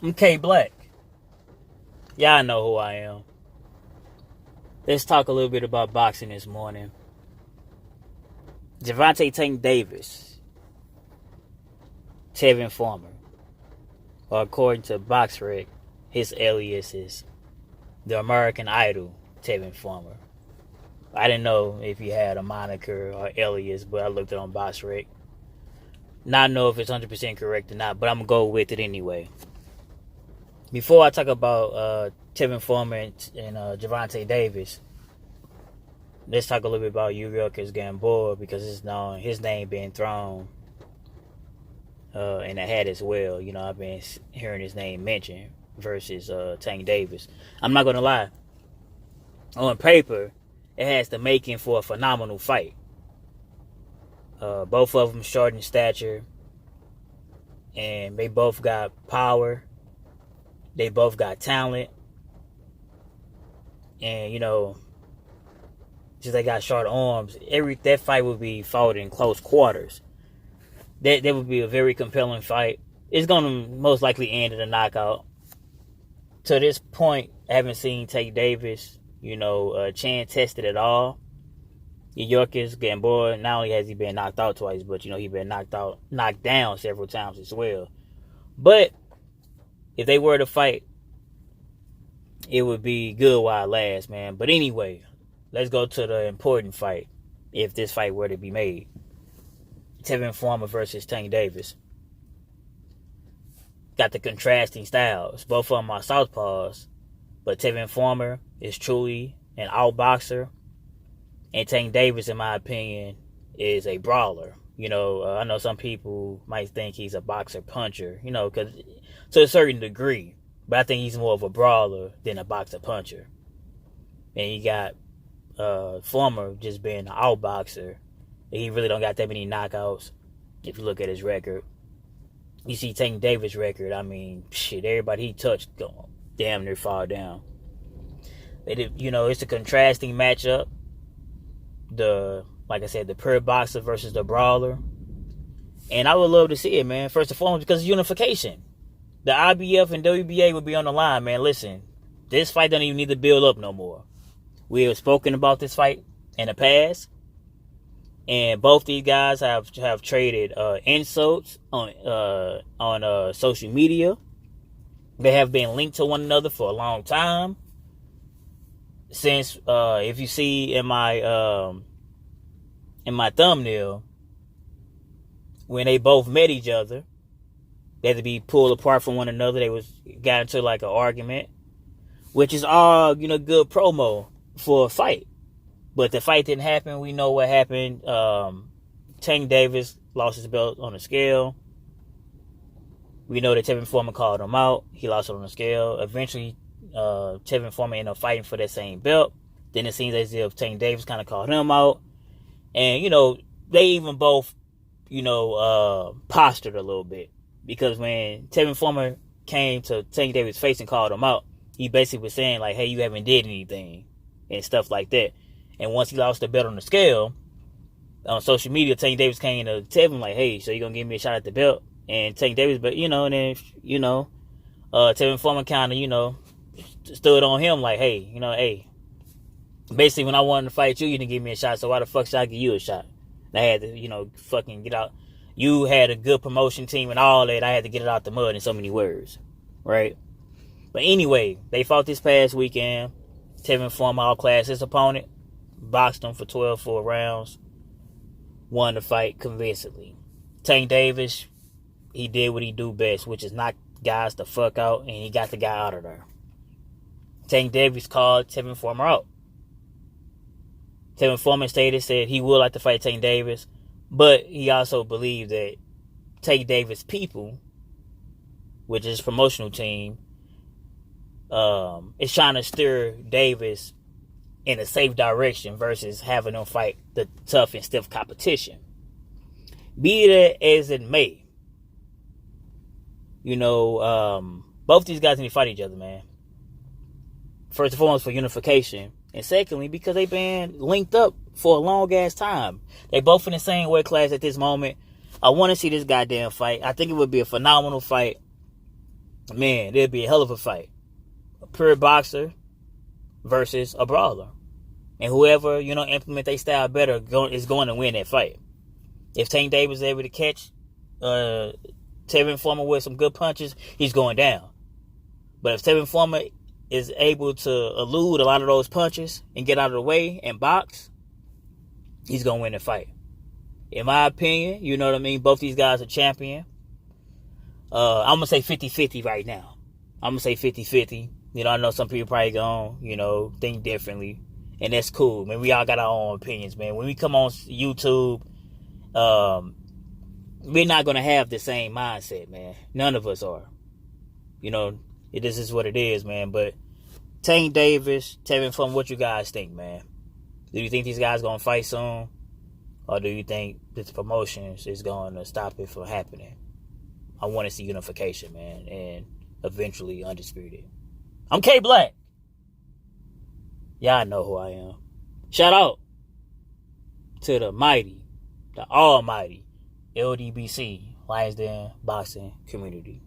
I'm K Black. Y'all know who I am. Let's talk a little bit about boxing this morning. Gervonta Tank Davis, Tevin Farmer, or according to BoxRec, his alias is the American Idol Tevin Farmer. I didn't know if he had a moniker or alias, but I looked it on BoxRec. Not know if it's 100% correct or not, but I'm going to go with it anyway. Before I talk about Tevin Farmer and Gervonta Davis, let's talk a little bit about Yuriorkis Gamboa, because it's known his name being thrown in the hat as well. You know, I've been hearing his name mentioned versus Tank Davis. I'm not going to lie. On paper, it has the making for a phenomenal fight. Both of them short in stature, and they both got power. They both got talent. And, you know, just they got short arms. That fight would be fought in close quarters. That would be a very compelling fight. It's going to most likely end in a knockout. To this point, I haven't seen Tank Davis, chin tested at all. Yuriorkis Gamboa, not only has he been knocked out twice, but, he's been knocked down several times as well. But if they were to fight, it would be good while it lasts, man. But anyway, let's go to the important fight, if this fight were to be made. Tevin Farmer versus Tank Davis. Got the contrasting styles. Both of them are southpaws, but Tevin Farmer is truly an outboxer, and Tank Davis, in my opinion, is a brawler. I know some people might think he's a boxer-puncher, because to a certain degree. But I think he's more of a brawler than a boxer-puncher. And you got Farmer just being an outboxer. He really don't got that many knockouts if you look at his record. You see Tank Davis' record, I mean, shit, everybody he touched going damn near fall down. It's a contrasting matchup. Like I said, the pure boxer versus the brawler. And I would love to see it, man. First and foremost, because of unification. The IBF and WBA would be on the line, man. Listen, this fight doesn't even need to build up no more. We have spoken about this fight in the past. And both these guys have traded insults on social media. They have been linked to one another for a long time. Since, if you see in my thumbnail, when they both met each other, they had to be pulled apart from one another. They got into like an argument, which is all, good promo for a fight. But the fight didn't happen. We know what happened. Tank Davis lost his belt on the scale. We know that Tevin Farmer called him out. He lost it on the scale. Eventually, Tevin Farmer ended up fighting for that same belt. Then it seems as if Tank Davis kind of called him out. And, they even both, postured a little bit. Because when Tevin Farmer came to Tank Davis' face and called him out, he basically was saying, like, hey, you haven't did anything and stuff like that. And once he lost the belt on the scale, on social media, Tank Davis came to Tevin like, hey, so you going to give me a shot at the belt? And Tank Davis, but, Tevin Farmer kind of, stood on him like, hey, basically when I wanted to fight you, you didn't give me a shot, so why the fuck should I give you a shot? And I had to, fucking get out. You had a good promotion team and all that. I had to get it out the mud in so many words, right? But anyway, they fought this past weekend. Tevin Farmer outclassed his opponent, boxed him for 12 full rounds, won the fight convincingly. Tank Davis, he did what he do best, which is knock guys the fuck out, and he got the guy out of there. Tank Davis called Tevin Farmer out. Tevin Farmer said he would like to fight Tank Davis, but he also believed that Tank Davis' people, which is his promotional team, is trying to steer Davis in a safe direction versus having him fight the tough and stiff competition. Be that as it may, both these guys need to fight each other, man. First and foremost, for unification. And secondly, because they've been linked up for a long ass time. They both in the same weight class at this moment. I want to see this goddamn fight. I think it would be a phenomenal fight. Man, it'd be a hell of a fight. A pure boxer versus a brawler. And whoever, implement their style better is going to win that fight. If Tank Davis is able to catch Tevin Farmer with some good punches, he's going down. But if Tevin Farmer is able to elude a lot of those punches and get out of the way and box, he's going to win the fight. In my opinion, you know what I mean? Both these guys are champion. I'm going to say 50-50 right now. I'm going to say 50-50. I know some people probably going to, think differently. And that's cool, man. We all got our own opinions, man. When we come on YouTube, we're not going to have the same mindset, man. None of us are. This is what it is, man. But Tank Davis, Tevin Farmer, what you guys think, man? Do you think these guys going to fight soon? Or do you think this promotion is going to stop it from happening? I want to see unification, man. And eventually undisputed. I'm K Black. Y'all know who I am. Shout out to the mighty, the almighty LDBC, Lions Den Boxing Community.